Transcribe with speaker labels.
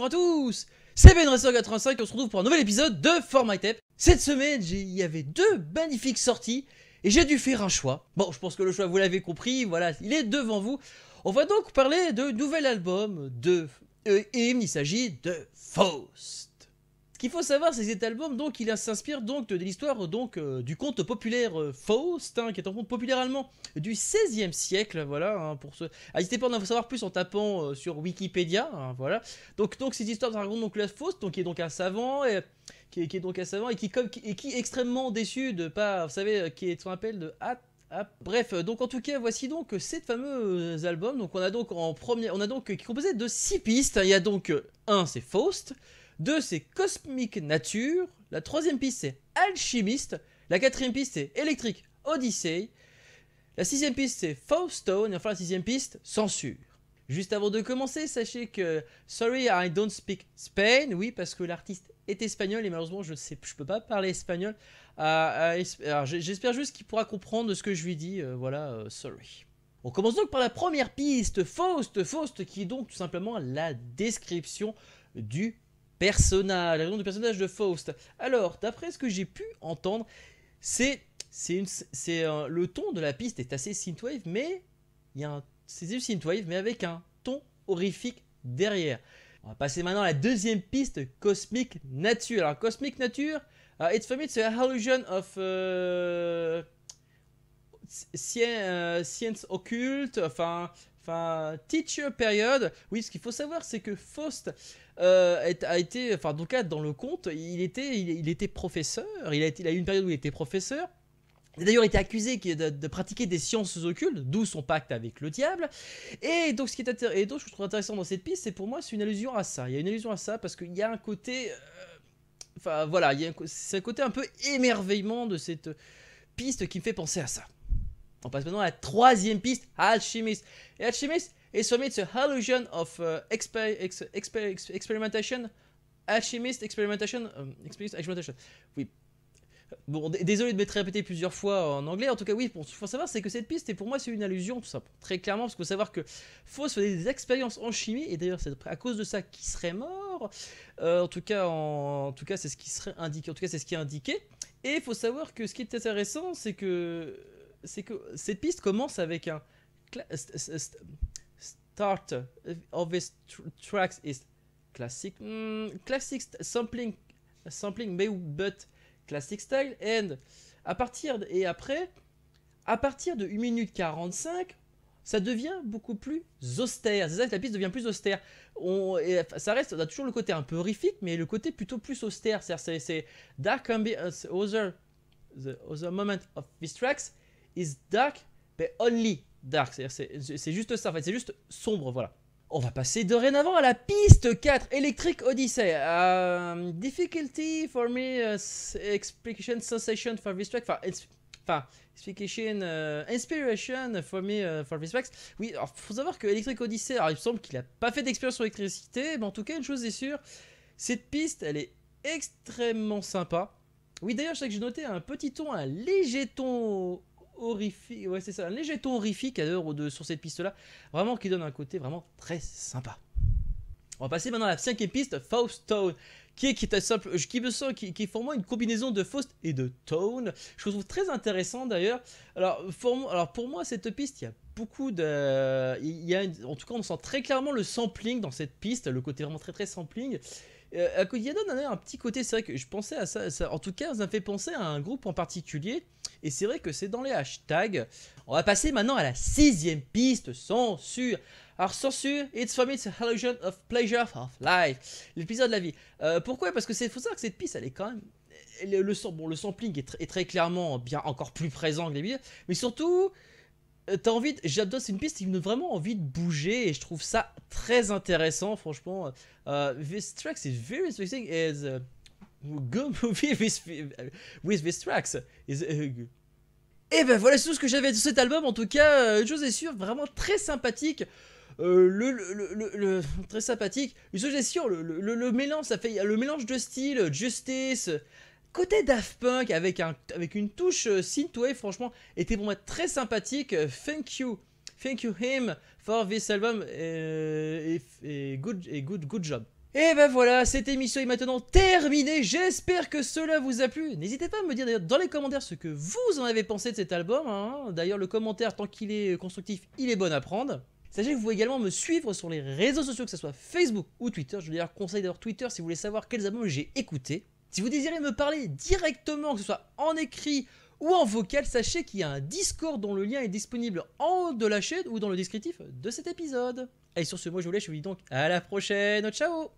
Speaker 1: à tous, c'est BenRacer85 et on se retrouve pour un nouvel épisode de For My Tape. Cette semaine, il y avait deux magnifiques sorties et j'ai dû faire un choix. Bon, je pense que le choix, vous l'avez compris, voilà, il est devant vous. On va donc parler de nouvel album de Hymn, il s'agit de Faust. Ce qu'il faut savoir, c'est que cet album, donc, il s'inspire donc de l'histoire du conte populaire Faust, qui est un conte populaire allemand du XVIe siècle, voilà. Pour ceux, n'hésitez pas à en savoir plus en tapant sur Wikipédia, voilà. Donc cette histoire raconte donc la Faust, donc qui est donc un savant et qui est donc un savant et qui est extrêmement déçu de pas, vous savez, qui est son appel de bref, donc en tout cas, voici donc ces fameux albums. Donc on a donc en premier, on a donc qui est composé de 6 pistes. Il y a donc un, c'est Faust. 2, c'est Cosmic Nature. La troisième piste, c'est Alchimiste. La quatrième piste, c'est Electric Odyssey. La sixième piste, c'est Faustone. Et enfin, la sixième piste, Censure. Juste avant de commencer, sachez que Sorry, I don't speak Spain. Oui, parce que l'artiste est espagnol et malheureusement, je peux pas parler espagnol. Alors, j'espère juste qu'il pourra comprendre ce que je lui dis. Voilà, sorry. On commence donc par la première piste, Faust. Faust, qui est donc tout simplement la description du personnage, le personnage de Faust. Alors, d'après ce que j'ai pu entendre, le ton de la piste est assez synthwave, mais c'est du synthwave, mais avec un ton horrifique derrière. On va passer maintenant à la deuxième piste, Cosmic Nature. Alors, Cosmic Nature, it's for me, it's a illusion of science occulte, enfin teacher period. Oui, ce qu'il faut savoir, c'est que Faust a été, enfin, donc là, dans le conte, il était professeur. Il a eu une période où il était professeur. Il a d'ailleurs été accusé de pratiquer des sciences occultes, d'où son pacte avec le diable. Et donc, ce que je trouve intéressant dans cette piste, c'est pour moi, c'est une allusion à ça. Il y a une allusion à ça parce qu'il y a un côté, enfin voilà, c'est un côté un peu émerveillement de cette piste qui me fait penser à ça. On passe maintenant à la troisième piste, Alchemist. Et Alchemist is for me, it's a illusion of experimentation. Alchemist, experimentation. Oui. Bon, désolé de m'être répété plusieurs fois en anglais. En tout cas, oui, il faut savoir, c'est que cette piste, et pour moi, c'est une allusion, tout ça. Très clairement, parce qu'il faut savoir que Faust faisait des expériences en chimie, et d'ailleurs, c'est à cause de ça qu'il serait mort. En tout cas, c'est ce qui serait indiqué. En tout cas, c'est ce qui est indiqué. Et il faut savoir que ce qui est intéressant, c'est que cette piste commence avec un start of this tracks is classic sampling but classic style, and à partir de 1 minute 45 ça devient beaucoup plus austère. C'est ça que la piste devient plus austère. Ça reste, on a toujours le côté un peu horrifique, mais le côté plutôt plus austère. C'est dark ambience, the other moment of these tracks is dark, but only dark. C'est juste ça, en fait, c'est juste sombre, voilà. On va passer dorénavant à la piste 4, Electric Odyssey. Difficulty for me, explication, sensation for this track. Explication, inspiration for me, for this track. Oui, alors, faut savoir que Electric Odyssey, alors, il me semble qu'il n'a pas fait d'expérience sur l'électricité, mais en tout cas, une chose est sûre, cette piste, elle est extrêmement sympa. Oui, d'ailleurs, je sais que j'ai noté un petit ton, un léger ton horrifique. Ouais, c'est ça, un léger ton horrifique sur cette piste-là. Vraiment, qui donne un côté vraiment très sympa. On va passer maintenant à la cinquième piste, Faustone, qui est simple, qui est pour moi une combinaison de Faust et de Tone. Je trouve très intéressant d'ailleurs. Alors pour moi, cette piste, il y a beaucoup de. En tout cas, on sent très clairement le sampling dans cette piste, le côté vraiment très très sampling. Il y a un petit côté, c'est vrai que je pensais à ça, en tout cas ça me fait penser à un groupe en particulier, et c'est vrai que c'est dans les hashtags. On va passer maintenant à la sixième piste, Censure. Alors Censure, it's for me, it's a illusion of pleasure of life, l'épisode de la vie. Pourquoi? Parce que faut savoir que cette piste, elle est quand même, le sampling est très clairement bien encore plus présent que les billes, mais surtout j'adore, c'est une piste qui me donne vraiment envie de bouger et je trouve ça très intéressant, franchement. This track is very interesting as a good movie with this tracks. Et ben voilà, c'est tout ce que j'avais de cet album. En tout cas, une chose est sûre, vraiment très sympathique. Très sympathique. Une chose est sûre, le mélange, ça fait le mélange de style, Justice. Côté Daft Punk avec une touche synthwave, franchement, était pour moi très sympathique. Thank you him for this album et good job. Et ben voilà, cette émission est maintenant terminée, j'espère que cela vous a plu. N'hésitez pas à me dire d'ailleurs dans les commentaires ce que vous en avez pensé de cet album, hein. D'ailleurs le commentaire, tant qu'il est constructif, il est bon à prendre. Sachez que vous pouvez également me suivre sur les réseaux sociaux, que ce soit Facebook ou Twitter. Je vous d'ailleurs conseille d'ailleurs Twitter si vous voulez savoir quels albums j'ai écoutés. Si vous désirez me parler directement, que ce soit en écrit ou en vocal, sachez qu'il y a un Discord dont le lien est disponible en haut de la chaîne ou dans le descriptif de cet épisode. Et sur ce, moi je vous laisse, je vous dis donc à la prochaine, ciao.